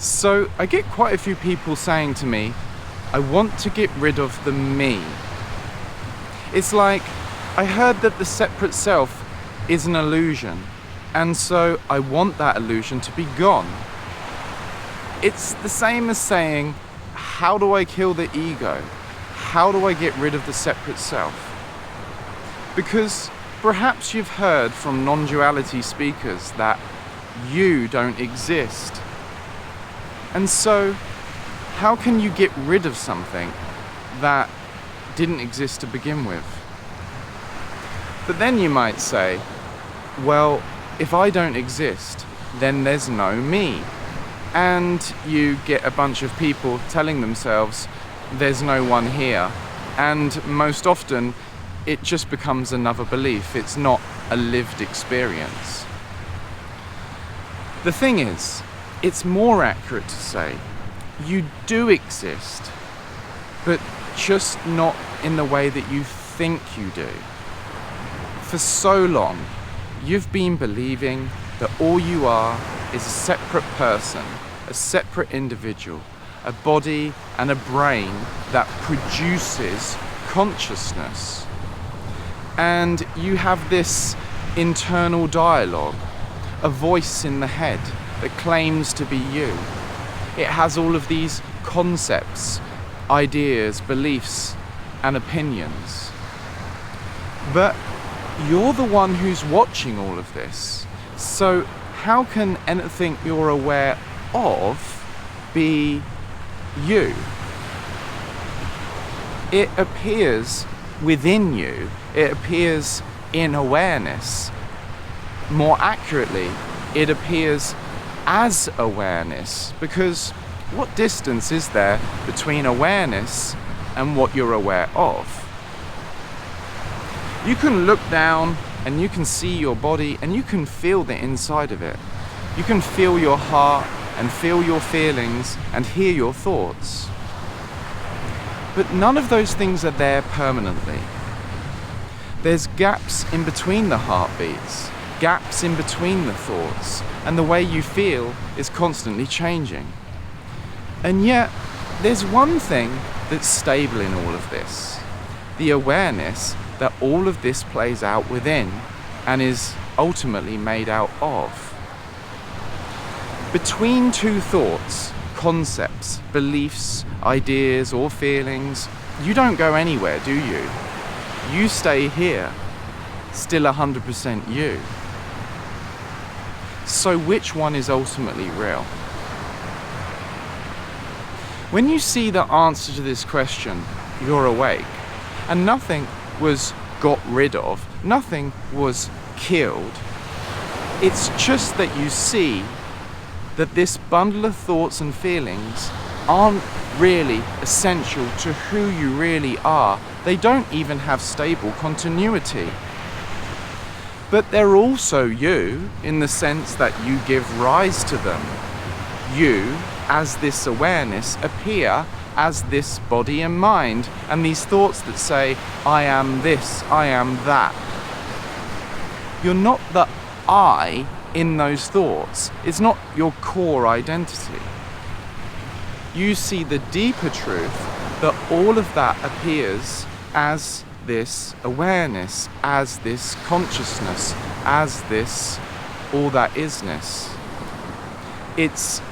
So I get quite a few people saying to me, I want to get rid of the me. It's like, I heard that the separate self is an illusion, and so I want that illusion to be gone. It's the same as saying, how do I kill the ego? How do I get rid of the separate self? Because perhaps you've heard from non-duality speakers that you don't exist. And so, how can you get rid of something that didn't exist to begin with? But then you might say, well, if I don't exist, then there's no me. And you get a bunch of people telling themselves, there's no one here. And most often, it just becomes another belief. It's not a lived experience. The thing is, it's more accurate to say, you do exist, but just not in the way that you think you do. For so long, you've been believing that all you are is a separate person, a separate individual, a body and a brain that produces consciousness. And you have this internal dialogue, a voice in the head that claims to be you. It has all of these concepts, ideas, beliefs, and opinions. But you're the one who's watching all of this. So how can anything you're aware of be you? It appears within you. It appears in awareness. More accurately, it appears as awareness, because what distance is there between awareness and what you're aware of? You can look down and you can see your body and you can feel the inside of it. You can feel your heart and feel your feelings and hear your thoughts. But none of those things are there permanently. There's gaps in between the heartbeats, gaps in between the thoughts, and the way you feel is constantly changing. And yet, there's one thing that's stable in all of this: the awareness that all of this plays out within and is ultimately made out of. Between two thoughts, concepts, beliefs, ideas, or feelings, you don't go anywhere, do you? You stay here, still 100% you. So which one is ultimately real? When you see the answer to this question, you're awake, and nothing was got rid of, nothing was killed. It's just that you see that this bundle of thoughts and feelings aren't really essential to who you really are. They don't even have stable continuity. But they're also you in the sense that you give rise to them. You, as this awareness, appear as this body and mind, and these thoughts that say, I am this, I am that. You're not the I in those thoughts. It's not your core identity. You see the deeper truth that all of that appears as this awareness, as this consciousness, as this all that isness. It's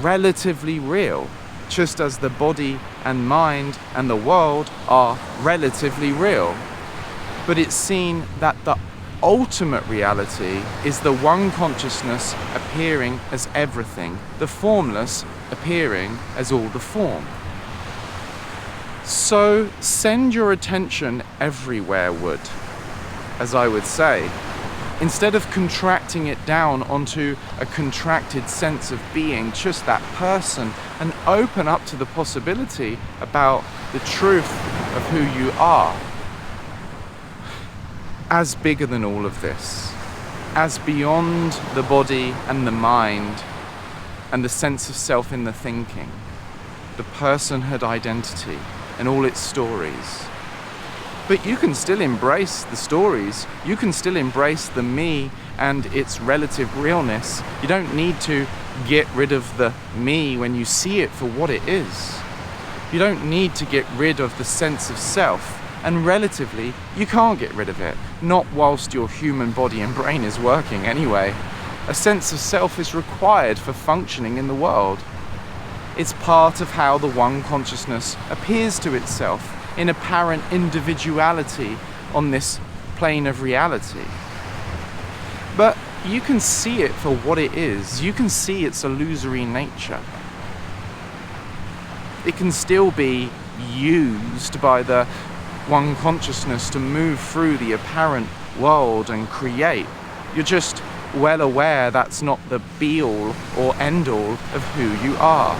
relatively real, just as the body and mind and the world are relatively real. But it's seen that the ultimate reality is the one consciousness appearing as everything, the formless appearing as all the form. So send your attention everywhere, as I would say. Instead of contracting it down onto a contracted sense of being just that person, and open up to the possibility about the truth of who you are. As bigger than all of this, as beyond the body and the mind and the sense of self in the thinking, the personhood identity and all its stories. But you can still embrace the stories, you can still embrace the me and its relative realness. You don't need to get rid of the me when you see it for what it is. You don't need to get rid of the sense of self, and relatively, you can't get rid of it, not whilst your human body and brain is working anyway. A sense of self is required for functioning in the world. It's part of how the one consciousness appears to itself in apparent individuality on this plane of reality. But you can see it for what it is. You can see its illusory nature. It can still be used by the one consciousness to move through the apparent world and create. You're just well aware that's not the be-all or end-all of who you are.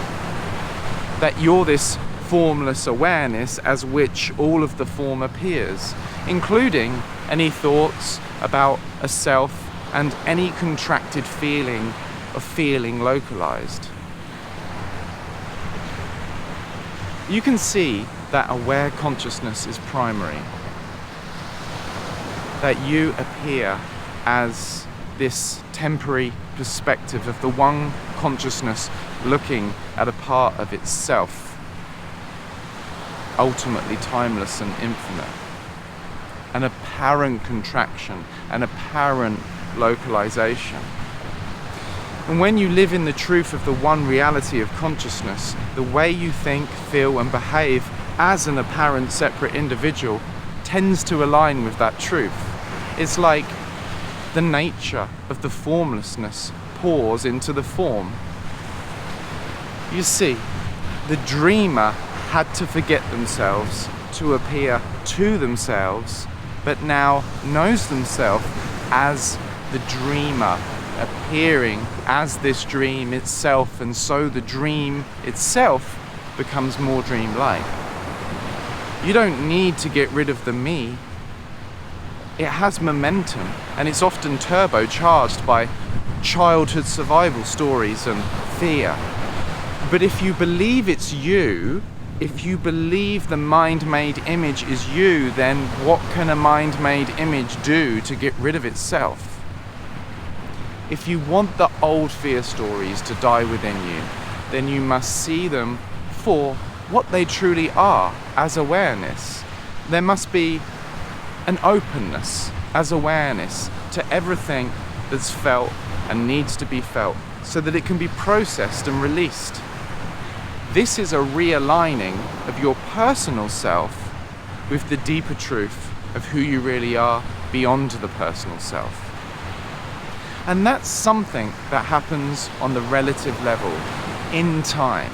That you're this formless awareness as which all of the form appears, including any thoughts about a self and any contracted feeling of feeling localized. You can see that aware consciousness is primary, that you appear as this temporary perspective of the one consciousness looking at a part of itself, ultimately timeless and infinite. An apparent contraction, an apparent localization. And when you live in the truth of the one reality of consciousness, the way you think, feel, and behave as an apparent separate individual tends to align with that truth. It's like the nature of the formlessness pours into the form. You see, the dreamer had to forget themselves to appear to themselves, but now knows themselves as the dreamer, appearing as this dream itself, and so the dream itself becomes more dreamlike. You don't need to get rid of the me. It has momentum, and it's often turbocharged by childhood survival stories and fear. But if you believe it's you, if you believe the mind-made image is you, then what can a mind-made image do to get rid of itself? If you want the old fear stories to die within you, then you must see them for what they truly are as awareness. There must be an openness as awareness to everything that's felt and needs to be felt, so that it can be processed and released. This is a realigning of your personal self with the deeper truth of who you really are beyond the personal self. And that's something that happens on the relative level, in time.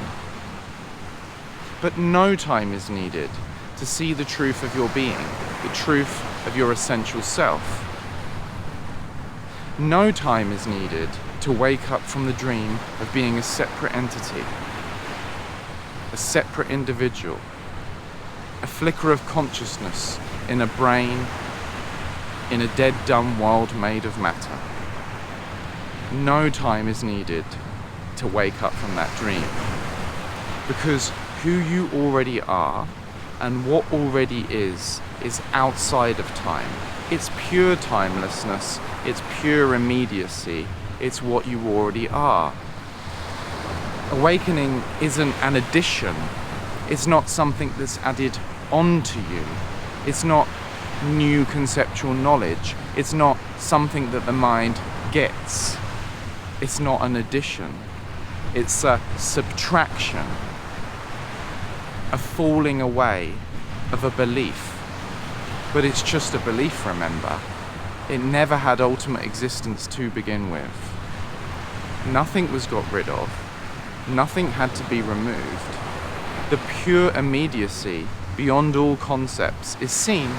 But no time is needed to see the truth of your being, the truth of your essential self. No time is needed to wake up from the dream of being a separate entity, a separate individual, a flicker of consciousness in a brain, in a dead, dumb world made of matter. No time is needed to wake up from that dream, because who you already are and what already is outside of time. It's pure timelessness, it's pure immediacy, it's what you already are. Awakening isn't an addition, it's not something that's added onto you, it's not new conceptual knowledge, it's not something that the mind gets, it's not an addition, it's a subtraction, a falling away of a belief. But it's just a belief, remember. It never had ultimate existence to begin with. Nothing was got rid of. Nothing had to be removed. The pure immediacy, beyond all concepts, is seen,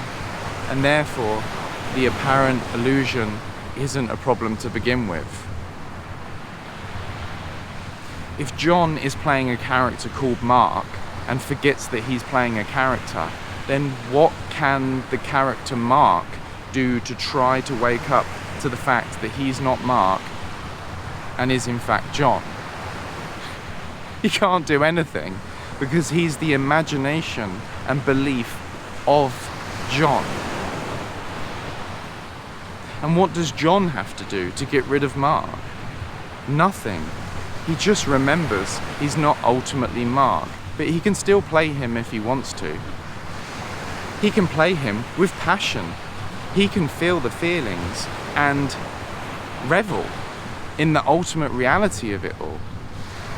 and therefore the apparent illusion isn't a problem to begin with. If John is playing a character called Mark and forgets that he's playing a character, then what can the character Mark do to try to wake up to the fact that he's not Mark and is in fact John? He can't do anything, because he's the imagination and belief of John. And what does John have to do to get rid of Mark? Nothing. He just remembers he's not ultimately Mark, but he can still play him if he wants to. He can play him with passion. He can feel the feelings and revel in the ultimate reality of it all.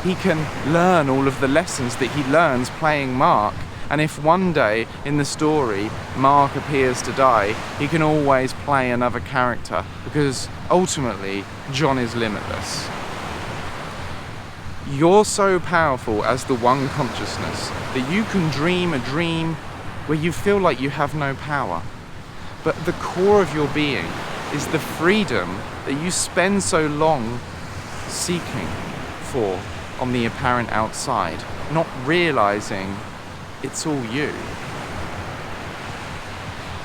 He can learn all of the lessons that he learns playing Mark, and if one day in the story Mark appears to die, he can always play another character, because ultimately John is limitless. You're so powerful as the one consciousness that you can dream a dream where you feel like you have no power. But the core of your being is the freedom that you spend so long seeking for on the apparent outside, not realizing it's all you.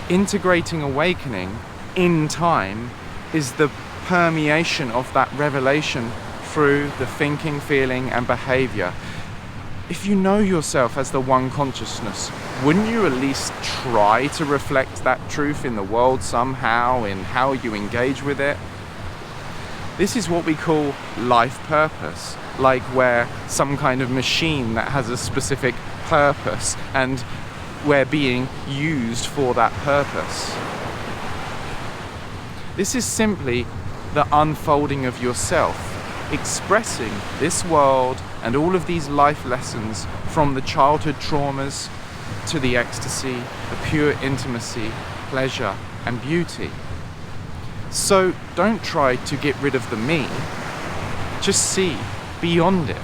Integrating awakening in time is the permeation of that revelation through the thinking, feeling, and behavior. If you know yourself as the one consciousness, wouldn't you at least try to reflect that truth in the world somehow, in how you engage with it? This is what we call life purpose, like we're some kind of machine that has a specific purpose and we're being used for that purpose. This is simply the unfolding of yourself, expressing this world and all of these life lessons, from the childhood traumas to the ecstasy, the pure intimacy, pleasure and beauty. So don't try to get rid of the me, just see beyond it,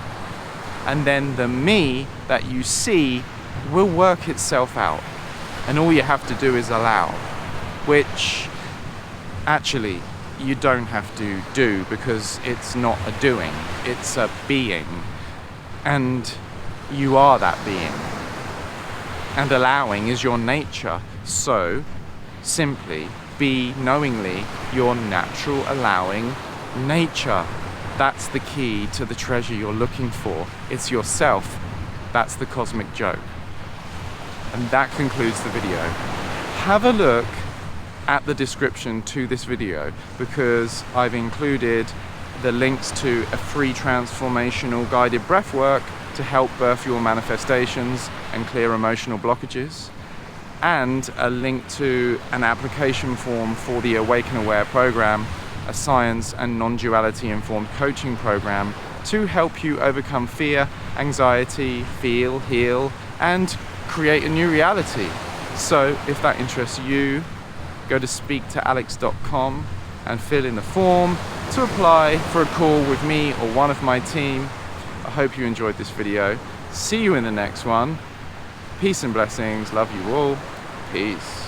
and then the me that you see will work itself out, and all you have to do is allow, which actually you don't have to do, because it's not a doing, it's a being, and you are that being, and allowing is your nature. So simply be knowingly your natural allowing nature. That's the key to the treasure you're looking for. It's yourself. That's the cosmic joke. And that concludes the video. Have a look at the description to this video, because I've included the links to a free transformational guided breathwork to help birth your manifestations and clear emotional blockages, and a link to an application form for the Awaken Aware program, a science and non-duality informed coaching program to help you overcome fear, anxiety, feel, heal, and create a new reality. So if that interests you, go to speaktoalex.com and fill in the form to apply for a call with me or one of my team. I hope you enjoyed this video. See you in the next one. Peace and blessings. Love you all. Peace.